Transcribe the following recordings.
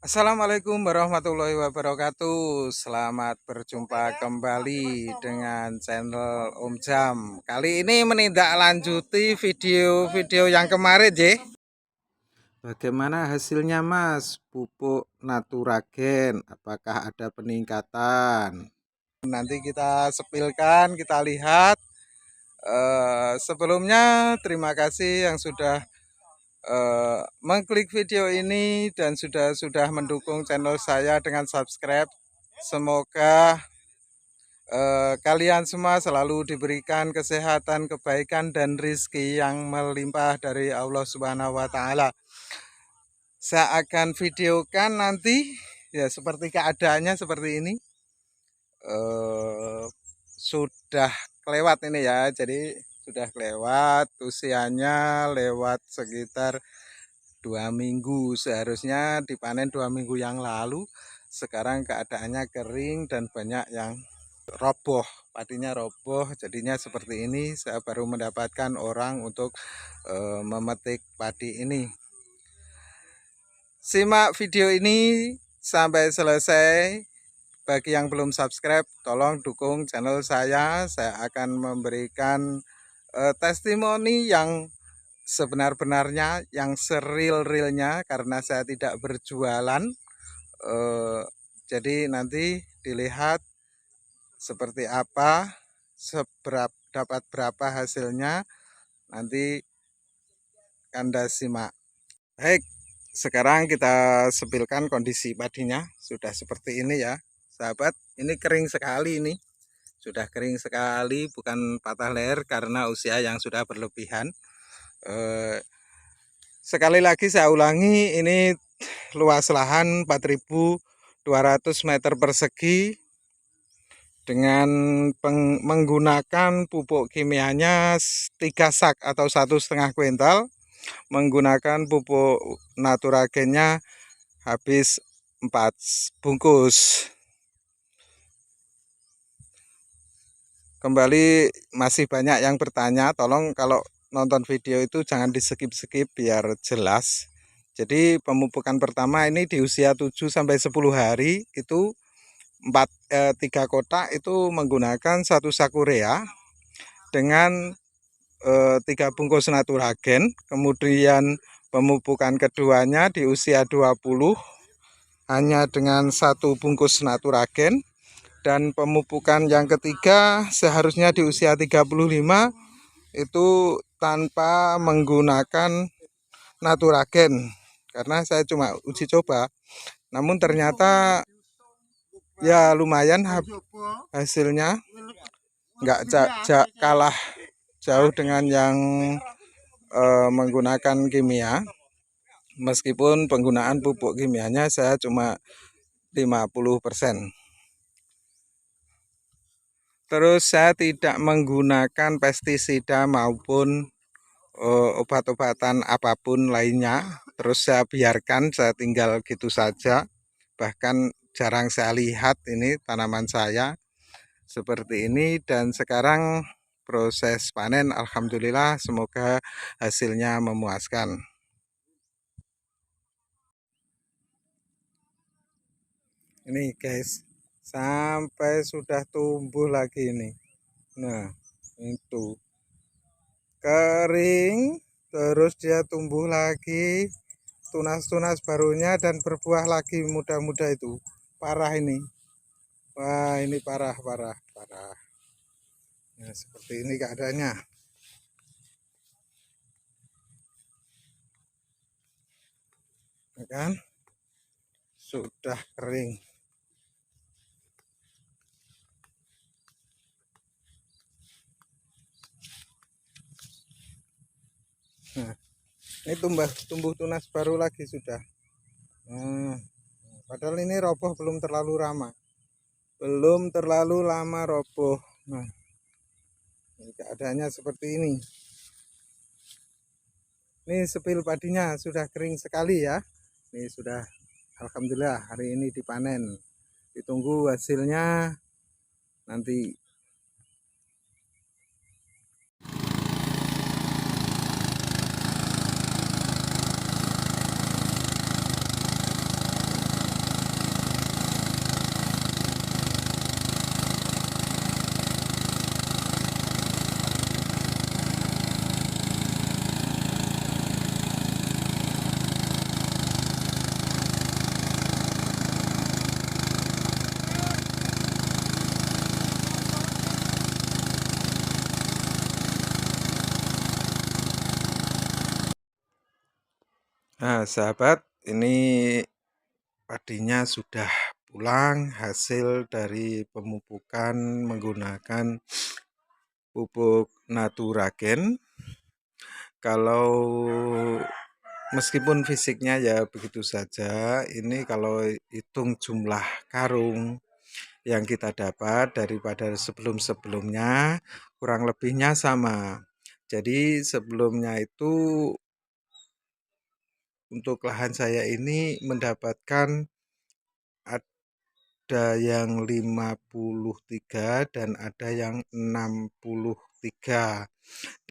Assalamualaikum warahmatullahi wabarakatuh. Selamat berjumpa kembali dengan channel Om Jam. Kali ini menindaklanjuti video-video yang kemarin, je. Bagaimana hasilnya, Mas? Pupuk Naturagen, apakah ada peningkatan? Nanti kita sepilkan, kita lihat. Sebelumnya terima kasih yang sudah mengklik video ini dan sudah mendukung channel saya dengan subscribe. Semoga kalian semua selalu diberikan kesehatan, kebaikan, dan rizki yang melimpah dari Allah Subhanahu wa Ta'ala. Saya akan videokan nanti ya seperti keadaannya seperti ini. Sudah kelewat ini ya, jadi sudah kelewat usianya, lewat sekitar 2 minggu. Seharusnya dipanen 2 minggu yang lalu. Sekarang keadaannya kering dan banyak yang roboh, padinya roboh, jadinya seperti ini. Saya baru mendapatkan orang untuk memetik padi ini. Simak video ini sampai selesai. Bagi yang belum subscribe, tolong dukung channel saya. Saya akan memberikan testimoni yang sebenar-benarnya, yang seril-rilnya, karena saya tidak berjualan. Jadi nanti dilihat seperti apa, dapat berapa hasilnya, nanti Anda simak. Baik, sekarang kita sepilkan kondisi padinya. Sudah seperti ini ya, sahabat. Ini kering sekali ini. Sudah kering sekali, bukan patah leher karena usia yang sudah berlebihan. Sekali lagi saya ulangi, ini luas lahan 4.200 meter persegi dengan menggunakan pupuk kimianya 3 sak atau 1,5 kuintal, menggunakan pupuk Naturagennya habis 4 bungkus. Kembali masih banyak yang bertanya, tolong kalau nonton video itu jangan di skip-skip biar jelas. Jadi pemupukan pertama ini di usia 7-10 hari itu 3 kotak itu menggunakan 1 sak urea dengan 3 bungkus Naturagen. Kemudian pemupukan keduanya di usia 20 hanya dengan 1 bungkus Naturagen. Dan pemupukan yang ketiga seharusnya di usia 35 itu tanpa menggunakan Naturagen, karena saya cuma uji coba. Namun ternyata ya lumayan hasilnya, nggak kalah jauh dengan yang menggunakan kimia. Meskipun penggunaan pupuk kimianya saya cuma 50%. Terus saya tidak menggunakan pestisida maupun obat-obatan apapun lainnya. Terus saya biarkan, saya tinggal gitu saja. Bahkan jarang saya lihat ini tanaman saya seperti ini. Dan sekarang proses panen, alhamdulillah, semoga hasilnya memuaskan. Ini guys, sampai sudah tumbuh lagi ini. Nah, itu kering, terus dia tumbuh lagi, tunas-tunas barunya dan berbuah lagi muda-muda itu. Parah ini. Wah, ini parah. Nah, seperti ini keadaannya. Ya kan? Sudah kering. Nah, ini tumbuh tunas baru lagi sudah. Nah, padahal ini roboh belum terlalu lama. Belum terlalu lama roboh. Nah, ini keadaannya seperti ini. Ini sepil padinya sudah kering sekali ya. Ini sudah, alhamdulillah, hari ini dipanen. Ditunggu hasilnya nanti. Nah, sahabat, ini padinya sudah pulang hasil dari pemupukan menggunakan pupuk Naturagen. Kalau meskipun fisiknya ya begitu saja, ini kalau hitung jumlah karung yang kita dapat daripada sebelum-sebelumnya, kurang lebihnya sama. Jadi sebelumnya itu untuk lahan saya ini mendapatkan ada yang 53 dan ada yang 63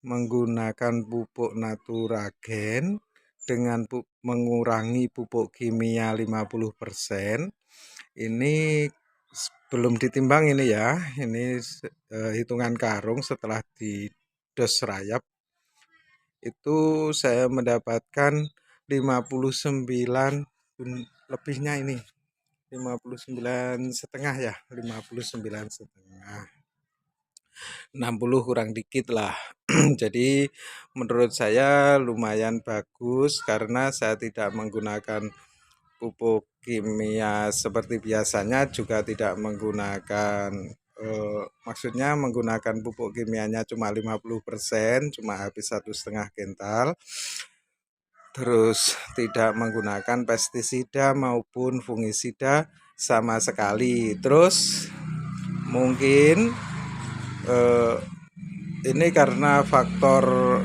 menggunakan pupuk Naturagen dengan mengurangi pupuk kimia 50%. Ini belum ditimbang ini ya, ini hitungan karung setelah didos rayap itu saya mendapatkan 59 lebihnya ini 59,5 ya, 59,5, 60 kurang dikit lah. Jadi menurut saya lumayan bagus karena saya tidak menggunakan pupuk kimia seperti biasanya, juga tidak menggunakan maksudnya menggunakan pupuk kimianya cuma 50%, cuma habis 1,5 kental. Terus tidak menggunakan pestisida maupun fungisida sama sekali. Terus mungkin ini karena faktor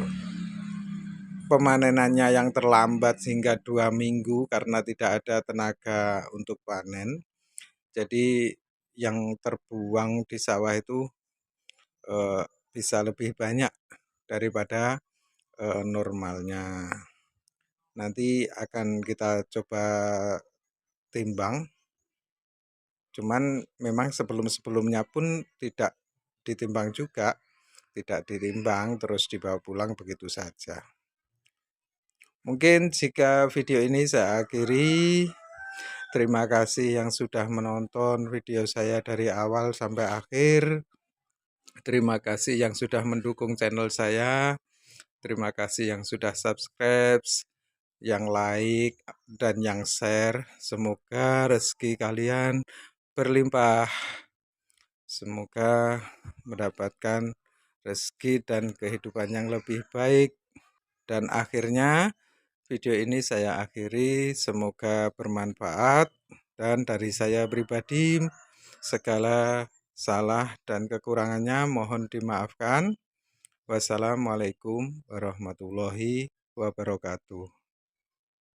pemanenannya yang terlambat hingga 2 minggu karena tidak ada tenaga untuk panen. Jadi yang terbuang di sawah itu bisa lebih banyak daripada normalnya. Nanti akan kita coba timbang. Cuman memang sebelum-sebelumnya pun tidak ditimbang juga, tidak ditimbang terus dibawa pulang begitu saja. Mungkin jika video ini saya akhiri. Terima kasih yang sudah menonton video saya dari awal sampai akhir. Terima kasih yang sudah mendukung channel saya. Terima kasih yang sudah subscribe, yang like, dan yang share. Semoga rezeki kalian berlimpah. Semoga mendapatkan rezeki dan kehidupan yang lebih baik. Dan akhirnya video ini saya akhiri. Semoga bermanfaat. Dan dari saya pribadi, segala salah dan kekurangannya mohon dimaafkan. Wassalamualaikum warahmatullahi wabarakatuh.